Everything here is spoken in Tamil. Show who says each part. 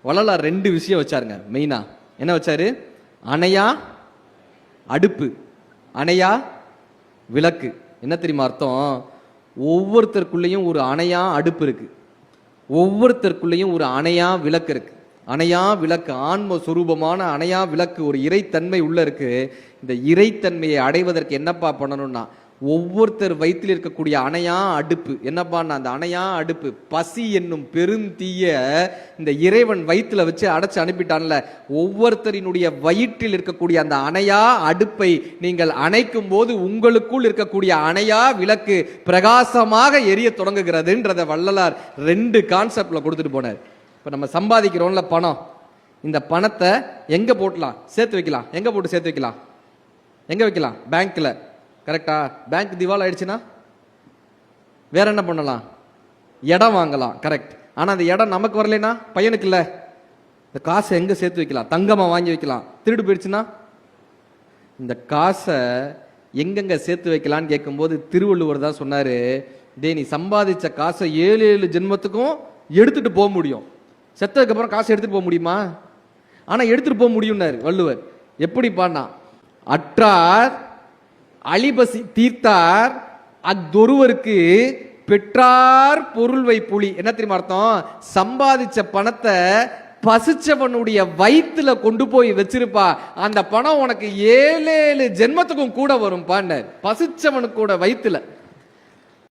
Speaker 1: வள்ளலார் ரெண்டு விஷயம் வச்சாருங்க மெயினா. என்ன வச்சாரு? அணையா அடுப்பு, அணையா விளக்கு. என்ன தெரியுமா அர்த்தம்? ஒவ்வொருத்தருக்குள்ளேயும் ஒரு அணையா அடுப்பு இருக்கு, ஒவ்வொருத்தருக்குள்ளேயும் ஒரு அணையா விளக்கு இருக்கு. அணையா விளக்கு, ஆன்ம சுரூபமான அணையா விளக்கு, ஒரு இறைத்தன்மை உள்ள இருக்கு. இந்த இறைத்தன்மையை அடைவதற்கு என்னப்பா பண்ணணும்னா, ஒவ்வொருத்தர் வயிற்றில் இருக்கக்கூடிய அணையா அடுப்பு என்னப்பா, அந்த அணையா அடுப்பு பசி என்னும் பெருந்தீய இந்த இறைவன் வயிற்றுல வச்சு அடைச்சு அனுப்பிட்டான்ல, ஒவ்வொருத்தரினுடைய வயிற்றில் இருக்கக்கூடிய அந்த அணையா அடுப்பை நீங்கள் அணைக்கும் போது உங்களுக்குள் இருக்கக்கூடிய அணையா விளக்கு பிரகாசமாக எரிய தொடங்குகிறதுன்றத வள்ளலார் ரெண்டு கான்செப்ட்ல கொடுத்துட்டு போனார். இப்ப நம்ம சம்பாதிக்கிறோம்ல பணம், இந்த பணத்தை எங்க போட்டலாம்? சேர்த்து வைக்கலாம். எங்க போட்டு சேர்த்து வைக்கலாம்? எங்க வைக்கலாம்? பேங்க்ல. கரெக்டா? பேங்க் திவால் ஆயிடுச்சுன்னா வேற என்ன பண்ணலாம்? இடம் வாங்கலாம். கரெக்ட். ஆனா அந்த இடம் நமக்கு வரலனா பையனுக்கு இல்ல, இந்த காசை எங்க சேர்த்து வைக்கலாம்? தங்கமா வாங்கி வைக்கலாம். திருடு போயிடுச்சுன்னா இந்த காசை எங்கெங்க சேர்த்து வைக்கலான்னு கேட்கும்போது திருவள்ளுவர் தான் சொன்னாரு, டே நீ சம்பாதிச்ச காசை 7 ஜென்மத்துக்கும் எடுத்துட்டு போக முடியும், செத்ததுக்கு அப்புறம் காசை எடுத்துட்டு போக முடியுமா? ஆனா எடுத்துட்டு போக முடியும்னாரு வள்ளுவர். எப்படி பாண்டா, அற்றார் அழிபசி தீர்த்தார் அத்தொருவருக்கு பெற்றார் பொருள் வைப்புலி. என்ன தெரியுமா அர்த்தம்? சம்பாதிச்ச பணத்தை பசிச்சவனுடைய வயிற்றுல கொண்டு போய் வச்சிருப்பா, அந்த பணம் உனக்கு 7 ஜென்மத்துக்கும் கூட வரும் பாண்ட, பசிச்சவனுக்கு கூட வயிற்றுல.